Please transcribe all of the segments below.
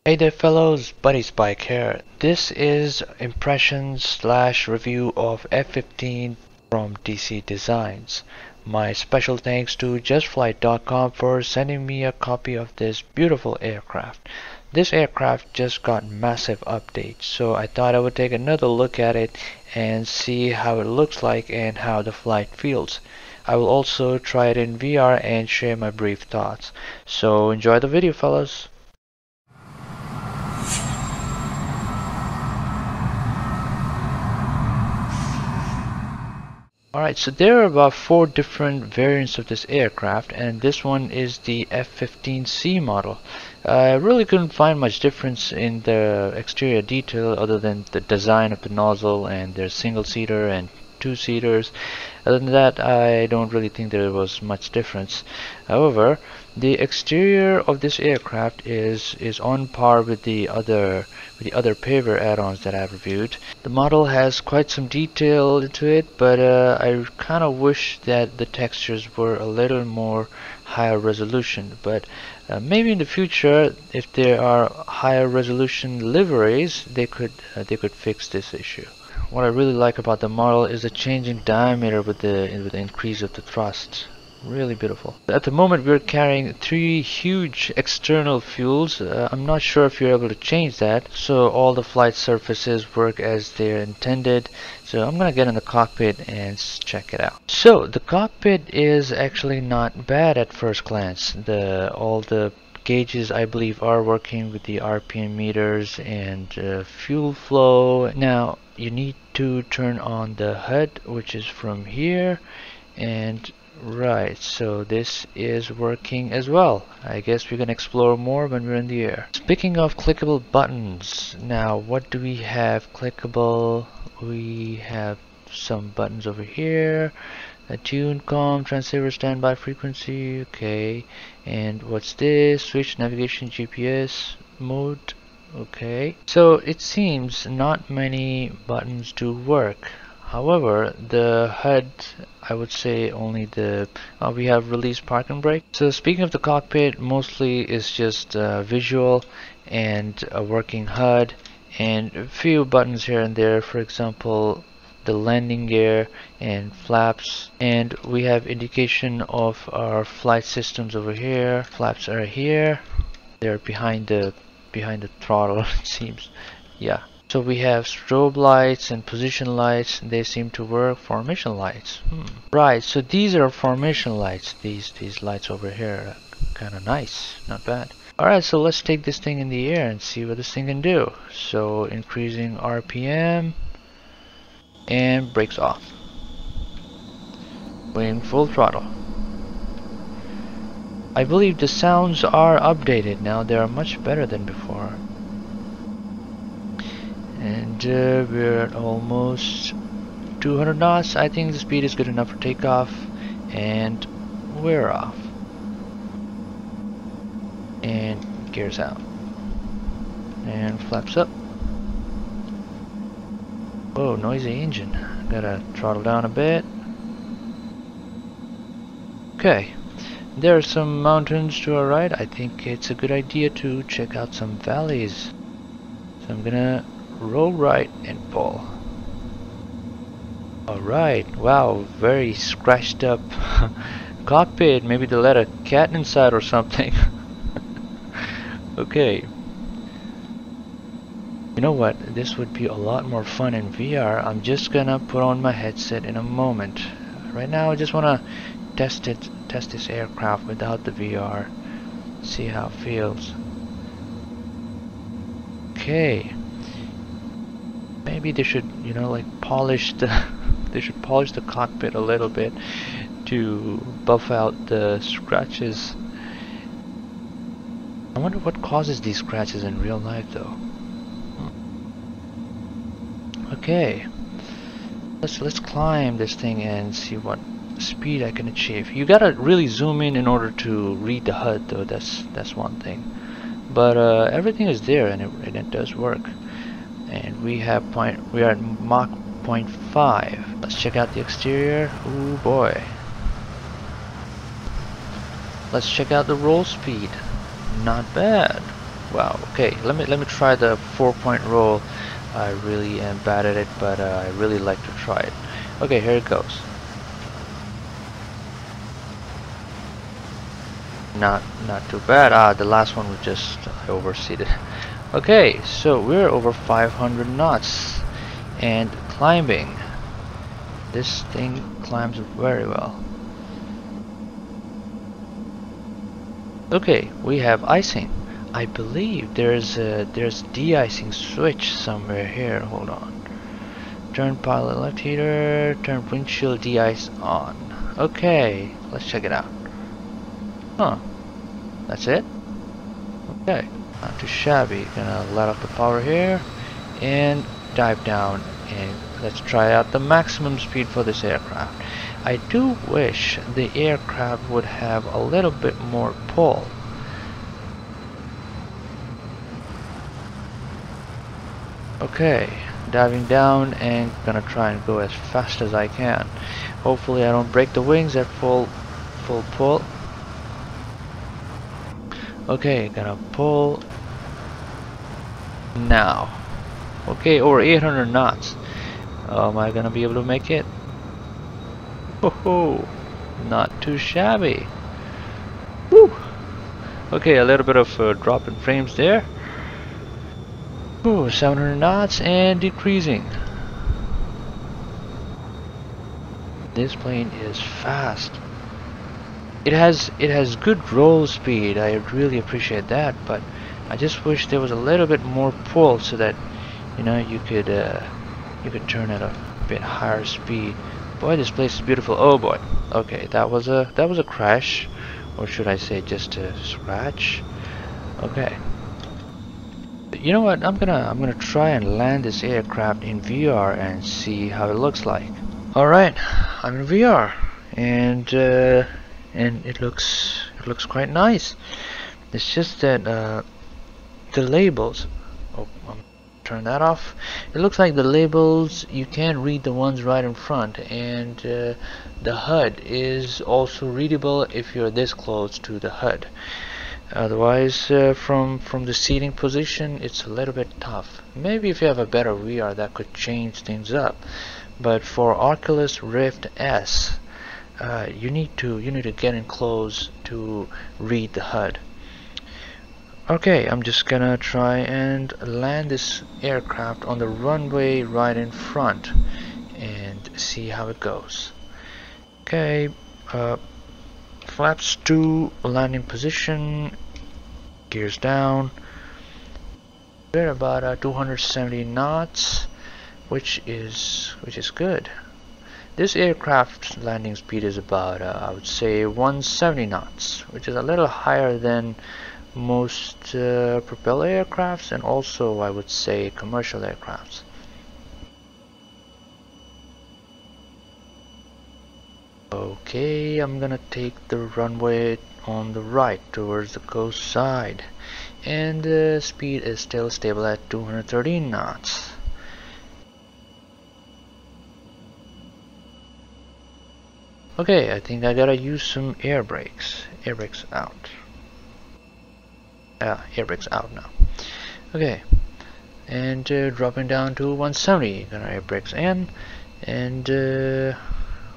Hey there fellows, Buddy Spike here. This is impressions/review of F-15 from DC Designs. My special thanks to justflight.com for sending me a copy of this beautiful aircraft. This aircraft just got massive updates, so I thought I would take another look at it and see how it looks like and how the flight feels. I will also try it in VR and share my brief thoughts. So enjoy the video fellas. Alright, so there are about 4 different variants of this aircraft, and this one is the F-15C model. I really couldn't find much difference in the exterior detail other than the design of the nozzle, and there's single-seater and two-seaters. Other than that, I don't really think there was much difference. However, the exterior of this aircraft is on par with the other Payware add-ons that I've reviewed. The model has quite some detail into it, but I kind of wish that the textures were a little more higher resolution. But maybe in the future, if there are higher resolution liveries, they could fix this issue. What I really like about the model is the changing diameter with the increase of the thrust. Really beautiful. At the moment we're carrying 3 huge external fuels. I'm not sure if you're able to change that, so all the flight surfaces work as they're intended. So I'm gonna get in the cockpit and check it out. So the cockpit is actually not bad at first glance. All the gauges I believe are working with the RPM meters and fuel flow. Now you need to turn on the HUD, which is from here, and right, so this is working as well. I guess we're gonna explore more when we're in the air. Speaking of clickable buttons, now what do we have clickable? We have some buttons over here. A tune, com, transceiver, standby frequency, okay. And what's this? Switch, navigation, GPS, mode, okay. So it seems not many buttons do work. However, the HUD, I would say only we have release, park and brake. So speaking of the cockpit, mostly it's just visual and a working HUD and a few buttons here and there. For example, the landing gear and flaps, and we have indication of our flight systems over here. Flaps are here. They're behind the throttle, it seems. Yeah. So we have strobe lights and position lights. They seem to work. Formation lights. Right. So these are formation lights. These lights over here are kind of nice. Not bad. Alright, so let's take this thing in the air and see what this thing can do. So increasing RPM and brakes off. Going full throttle. I believe the sounds are updated now. They are much better than before. And we're at almost 200 knots. I think the speed is good enough for takeoff, and we're off. And gears out. And flaps up. Whoa, noisy engine. Gotta throttle down a bit. Okay. There are some mountains to our right. I think it's a good idea to check out some valleys. So I'm gonna roll right and pull. Alright, wow, very scratched up cockpit. Maybe they let a cat inside or something. Okay. You know what? This would be a lot more fun in VR. I'm just gonna put on my headset in a moment. Right now I just wanna test this aircraft without the VR. See how it feels. Okay. Maybe they should, you know, like polish the cockpit a little bit to buff out the scratches. I wonder what causes these scratches in real life though. Okay. Let's climb this thing and see what speed I can achieve. You gotta really zoom in order to read the HUD though. That's one thing. But everything is there and it does work. And we are at Mach 0.5. Let's check out the exterior. Ooh boy. Let's check out the roll speed. Not bad. Wow. Okay, let me try the 4-point roll. I really am bad at it, but I really like to try it. Okay, here it goes. Not too bad. The last one was just I overseeded. Okay, so we're over 500 knots and climbing. This thing climbs very well. Okay, we have icing. I believe there's de-icing switch somewhere here. Hold on. Turn pilot left heater. Turn windshield de-ice on. Okay, let's check it out. Huh? That's it. Okay, not too shabby. Gonna let off the power here and dive down, and let's try out the maximum speed for this aircraft. I do wish the aircraft would have a little bit more pull. Okay, diving down and gonna try and go as fast as I can. Hopefully I don't break the wings at full pull. Okay, gonna pull now. Okay, over 800 knots. Am I gonna be able to make it? Oh, not too shabby. Woo! Okay, a little bit of drop in frames there. Ooh, 700 knots and decreasing. This plane is fast. It has good roll speed. I really appreciate that, but I just wish there was a little bit more pull so that you could turn at a bit higher speed. Boy, this place is beautiful. Oh boy. Okay, that was a crash, or should I say just a scratch? Okay. You know what? I'm gonna try and land this aircraft in VR and see how it looks like. All right, I'm in VR, and it looks quite nice. It's just that the labels. Oh, turn that off. It looks like the labels, you can't read the ones right in front, and the HUD is also readable if you're this close to the HUD. Otherwise, from the seating position, it's a little bit tough. Maybe if you have a better VR, that could change things up. But for Oculus Rift S, you need to get in close to read the HUD. Okay, I'm just gonna try and land this aircraft on the runway right in front and see how it goes. Okay, flaps to landing position, gears down. We're about 270 knots, which is good. This aircraft's landing speed is about I would say 170 knots, which is a little higher than most propeller aircrafts, and also I would say commercial aircrafts. Okay, I'm gonna take the runway on the right towards the coast side, and the speed is still stable at 213 knots. Okay, I think I gotta use some air brakes. Air brakes out. Air brakes out now. Okay, and dropping down to 170. Gonna air brakes in, and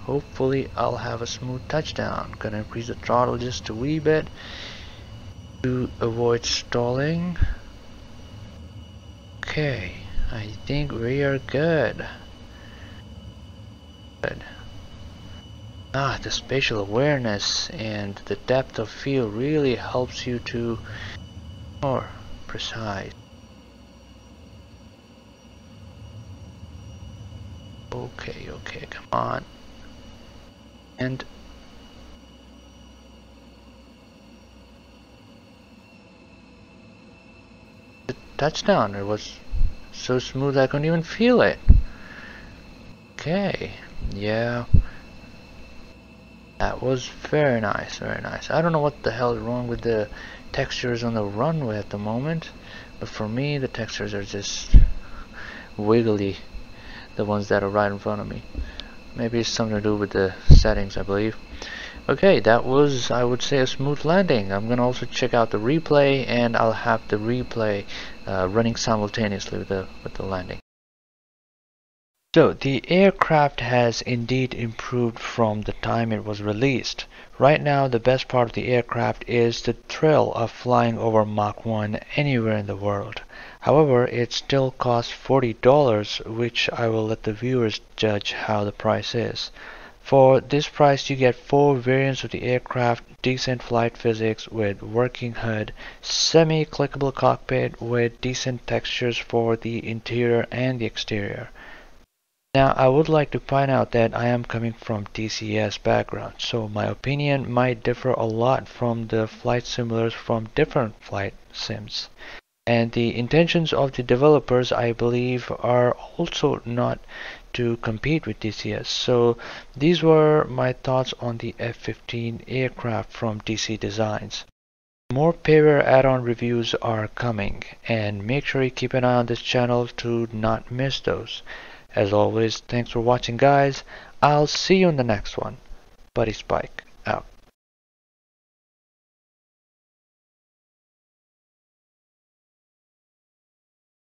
hopefully I'll have a smooth touchdown. Gonna increase the throttle just a wee bit to avoid stalling. Okay, I think we are good. Good. The spatial awareness and the depth of field really helps you to be more precise. Okay, come on. And the touchdown, it was so smooth I couldn't even feel it. Okay, yeah. That was very nice, very nice. I don't know what the hell is wrong with the textures on the runway at the moment, but for me the textures are just wiggly, the ones that are right in front of me. Maybe it's something to do with the settings, I believe. Okay, that was, I would say, a smooth landing. I'm gonna also check out the replay, and I'll have the replay running simultaneously with the landing. So the aircraft has indeed improved from the time it was released. Right now, the best part of the aircraft is the thrill of flying over Mach 1 anywhere in the world. However, it still costs $40, which I will let the viewers judge how the price is. For this price, you get 4 variants of the aircraft, decent flight physics with working HUD, semi-clickable cockpit with decent textures for the interior and the exterior. Now, I would like to point out that I am coming from DCS background, so my opinion might differ a lot from the flight simulators from different flight sims. And the intentions of the developers, I believe, are also not to compete with DCS. So these were my thoughts on the F-15 aircraft from DC Designs. More Payware add-on reviews are coming, and make sure you keep an eye on this channel to not miss those. As always, thanks for watching, guys. I'll see you in the next one. Buddy Spike, out.